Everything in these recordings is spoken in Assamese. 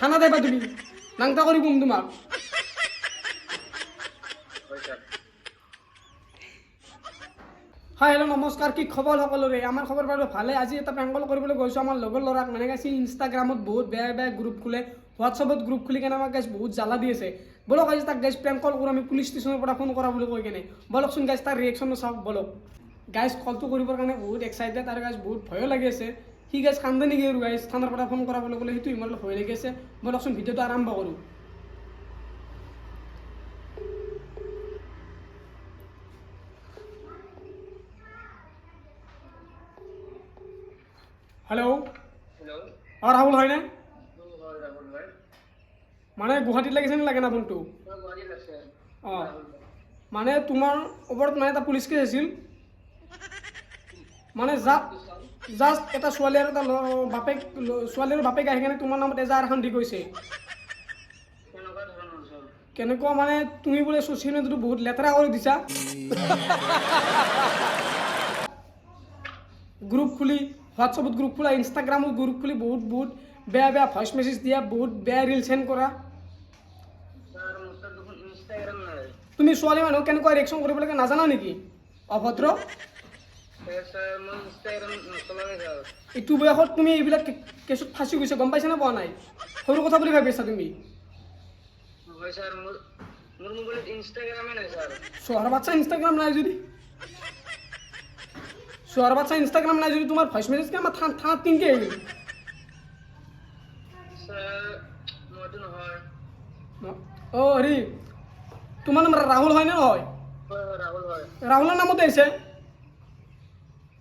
থানা যাবা তুমি নাংটা কৰি কম তোমাক হাই হেল্ল' নমস্কাৰ কি খবৰ সকলোৰে আমাৰ খবৰ বাৰু ভালে আজি এটা প্ৰেংকল কৰিবলৈ গৈছোঁ আমাৰ লগৰ ল'ৰাক মানে গাইছে ইনষ্টাগ্ৰামত বহুত বেয়া বেয়া গ্ৰুপ খোলে হোৱাটছআপত গ্ৰুপ খুলি কেনে আমাক গাইছ বহুত জ্বালা দি আছে বলক আজি তাক গাইছ প্ৰেংকল কৰোঁ আমি পুলিচ ষ্টেচনৰ পৰা ফোন কৰা বুলি কৈ কেনে বলকচোন গাইছ তাৰ ৰিয়েকশ্যনটো চাওক বলক গাইছ কলটো কৰিবৰ কাৰণে বহুত এক্সাইটেড আৰু গাইছ বহুত ভয়ো লাগি আছে সি গাইছ কান্দে নেকি আৰু গাইছ থানাৰ পৰা ফোন কৰা বুলি ক'লে সেইটো ইমান ভয় লাগি আছে বলকচোন ভিডিঅ'টো আৰম্ভ কৰোঁ হেল্ল' অঁ ৰাহুল হয়নে মানে গুৱাহাটীত লাগিছে নে লাগে না ফোনটো অঁ মানে তোমাৰ ওপৰত মানে এটা পুলিচ কেছ আছিল মানে জাষ্ট এটা ছোৱালী আৰু এটা বাপেক ছোৱালীৰ বাপেক আহি কেনে তোমাৰ নামত এজাহাৰ এখন দি গৈছে কেনেকুৱা মানে তুমি বোলে ছ'চিয়েল মিডিয়াটো বহুত লেতেৰা কৰি দিছা গ্ৰুপ খুলি হোৱাটছআপত গ্ৰুপ খোলা ইনষ্টাগ্ৰামত গ্ৰুপ খুলি বহুত বহুত বেয়া বেয়া ভইচ মেছেজ দিয়া বহুত বেয়া ৰিল চেণ্ড কৰা তুমি ছোৱালী মানুহ কেনেকুৱা ৰিয়েকশ্যন কৰিব লাগে নাজানা নেকি অভদ্ৰ এইটো বয়সত তুমি এইবিলাক কেছত ফাঁচি গৈছে গম পাইছা নে পোৱা নাই সৰু কথা বুলি ভাবি আছা তুমি ছোৱালীৰ বাচ্চা ইনষ্টাগ্ৰাম নাই যদি ছোৱালীৰ বাচ্চা ইনষ্টাগ্ৰাম নাই যদি তোমাৰ ভইচ মেছেজ আমাৰ থানাত কিনকে আহিল অঁ হেৰি তোমাৰ নাম ৰাহুল হয় নে নহয় ৰাহুলৰ নামতে আহিছে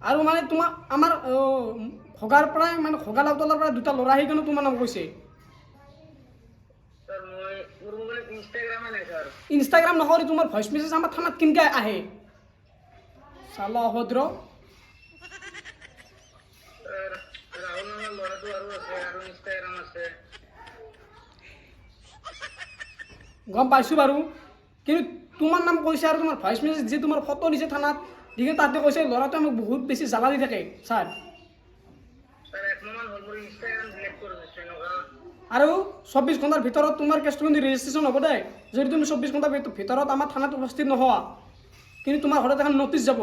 আৰু মানে তোমাৰ আমাৰ ভগাৰ পৰাই মানে ভগা লাউতলাৰ পৰা দুটা ল'ৰা আহি কেনে তোমাৰ নাম কৈছে ইনষ্টাগ্ৰাম নকৰি তোমাৰ ভইচ মেছেজ আমাৰ থানাত কিনকে আহে চালা অভদ্ৰ গম পাইছোঁ বাৰু কিন্তু তোমাৰ নাম কৈছে আৰু তোমাৰ ভইচ মেছেজ যে তোমাৰ ফটো দিছে থানাত দিকে তাতে কৈছে ল'ৰাটোৱে মোক বহুত বেছি জ্বালা দি থাকে ছাৰ আৰু 24 ঘণ্টাৰ ভিতৰত তোমাৰ কেছটো কিন্তু ৰেজিষ্ট্ৰেশ্যন হ'ব দেই যদি তুমি 24 ঘণ্টাৰ ভিতৰত আমাৰ থানাত উপস্থিত নোহোৱা কিন্তু তোমাৰ ঘৰত এখন নটিচ যাব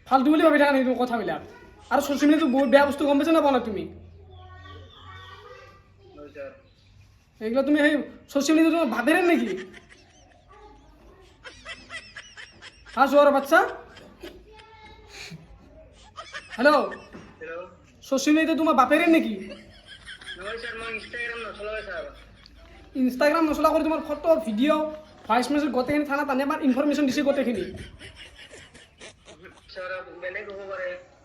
ফাল্টু বুলি ভাবি থাকা নেকি তুমি কথাবিলাক আৰু ছ'চিয়েল মিডিয়াটো বহুত বেয়া বস্তু গম পাইছা নাপাওঁ না তুমি এইগুলো তুমি সেই ছ'চিয়েল মিডিয়া তোমার ভাবের নাকি হ্যাঁ জোয়ার বাচ্চা হ্যালো সোশ্যাল মিডিয়া তোমার বাপের নাকি ইনষ্টাগ্রাম নচলা করে তোমার ফটো ভিডিও ভয়েস মেসেজ গোটেইখিনি থানাত আনি আমার ইনফরমেশন দিছে গোটেইখিনি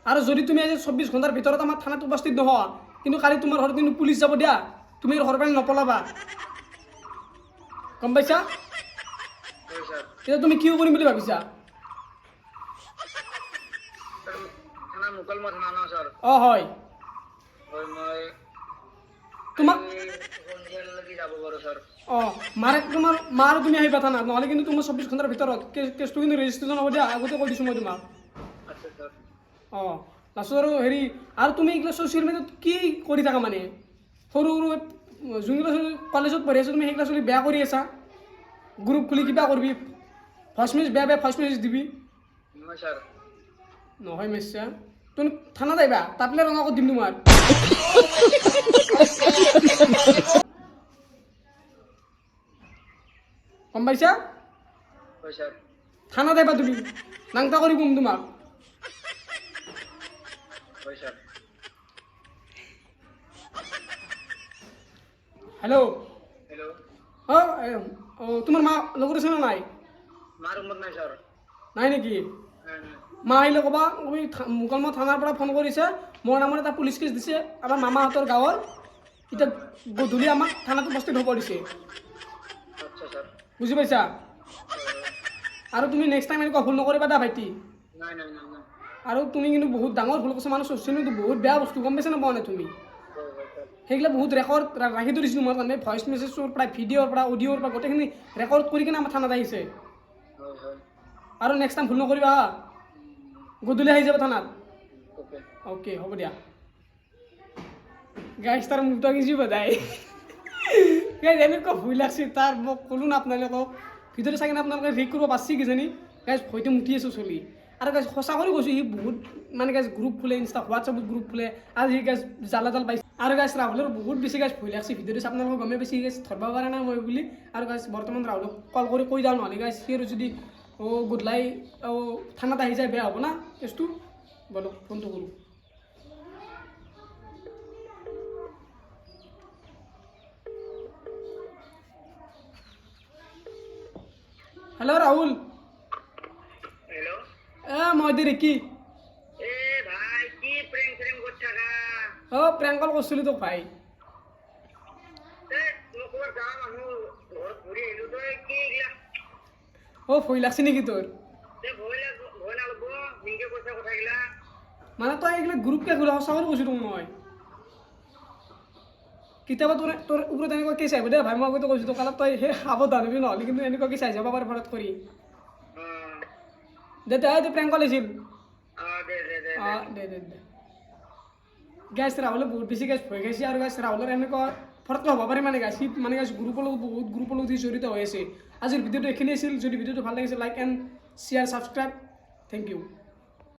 আর যদি তুমি আজি 24 ঘণ্টার ভিতৰত আমাৰ থানাত উপস্থিত নহোৱা কিন্তু কালি তোমাৰ ঘৰত কিন্তু পুলিশ যাব দিয়া তুমি ঘৰ পৰা নপলাবা গম পাইছা এতিয়া তুমি কি কৰিম বুলি ভাবিছা অঁ হয় তোমাক অঁ মাৰে তোমাৰ মাৰ তুমি আহিবা থানাত নহ'লে কিন্তু তোমাৰ 24 ঘণ্টাৰ ভিতৰত কেছটো কিন্তু ৰেজিষ্ট্ৰেশ্যন হ'ব দিয়া আগতে কৈ দিছোঁ মই তোমাক অঁ লাষ্টত আৰু হেৰি আৰু তুমি এইগিলা ছ'চিয়েল মিডিয়াত কি কৰি থাকা মানে সৰু সৰু যোনগিলা কলেজত পঢ়ি আছা তুমি সেইগিলা চলি বেয়া কৰি আছা গ্ৰুপ খুলি কিবা কৰিবি ভইচ মেছেজ বেয়া বেয়া ভইচ মেছেজ দিবি নহয় মেছা তুমি থানাত আহিবা তাপলে ৰঙা কৰি দিম তোমাৰ গম পাইছা থানাত আহিবা তুমি নাংটা কৰি কম তোমাক হেল্ল' অঁ তোমাৰ মা লগত আছে নে নাই নাই নেকি মা আহিলে ক'বা তুমি মুকলমা থানাৰ পৰা ফোন কৰিছে মোৰ নামত এটা পুলিচ কেছ দিছে আমাৰ মামাহঁতৰ গাঁৱৰ এতিয়া গধূলি আমাক থানাত উপস্থিত হ'ব দিছে বুজি পাইছা আৰু তুমি নেক্সট টাইম এনেকুৱা ভুল নকৰিবা দা ভাইটি আৰু তুমি কিন্তু বহুত ডাঙৰ ভুল কৈছা মানুহ ছ'চিয়েল মিডিয়াটো বহুত বেয়া বস্তু গম পাইছা নাপাওঁ নে তুমি সেইগিলা বহুত ৰেকৰ্ড ৰাখি থৈ দিছিলোঁ মই মানে ভইচ মেছেজৰ পৰা ভিডিঅ'ৰ পৰা অডিঅ'ৰ পৰা গোটেইখিনি ৰেকৰ্ড কৰি কিনে আমাৰ থানাত আহিছে আৰু নেক্সট টাইম ভুল নকৰিবা হা গধূলি আহি যাব থানাত ওকে অ'কে হ'ব দিয়া গাইছ তাৰ মুখটা কিছু বজাই গাইছ এনেকুৱা ভুল লাগছে তাৰ মোক ক'লোঁ না আপোনালোকক ভিডিঅ'টো চাই কিনে আপোনালোকে ৰিক কৰিব পাৰছি কিজানি গাইছ ভয়টো মুঠি আছোঁ চলি আৰু গাইছ সঁচা কৰি কৈছোঁ সি বহুত মানে গাইছ গ্ৰুপ খোলে ইনষ্টা হোৱাটছআপত গ্ৰুপ খোলে আৰু সি গাইছ জাল পাইছে আৰু গাইছ ৰাহুলৰ বহুত বেছি গাইছ ভয় লাগছে ভিডিঅ'টো চাই আপোনালোকক গমে বেছি গাইছ ধৰিব পৰা নাই মই বুলি আৰু গাইছ বৰ্তমান ৰাহুলক কল কৰি কৈ যাওঁ নহ'লে গাইছ সি আৰু যদি গধূলাই থানাত আহি যায় বেয়া হ'ব না কেছটো বলক ফোনটো কৰোঁ हेलो राहुल हेलो মই কি এ ভাই কি প্ৰেম প্ৰেম কৰছ না প্ৰেংক কল কৰিছিলোঁ তোক ভাই তে মোক খবৰ যা মানুহ ঘৰ ঘূৰি আহিলো তই কি গিলা ভয় লাগছে নেকি তোৰ তে ভয় নালব নিকে কৈছা কথা গিলা মানে তই এইগিলা গ্ৰুপকে খোলা সঁচা কৰি কৈছোঁ তোক মই কেতিয়াবা তোৰ ওপৰত এনেকুৱা কেছ আহিব দে ভাই মই আগতে কৈছোঁ তোক তই সেই সাৱধান হবি নহ'লে কিন্তু এনেকুৱা কেছ আহি যাব পাৰে ফৰত কৰি দে দে প্ৰেংক কল আহিছিল দে গেছ ৰাহুলে বহুত বেছি গেছ ভয় খাইছে আৰু গেছ ৰাহুলৰ এনেকুৱা ফৰতকৈ হ'ব পাৰে মানে গাছ মানে গাছ গ্ৰুপৰ লগত বহুত গ্ৰুপৰ লগত জড়িত হৈ আছে আজিৰ ভিডিঅ'টো এইখিনি আছিল যদি ভিডিঅ'টো ভাল লাগিছে like and share subscribe thank U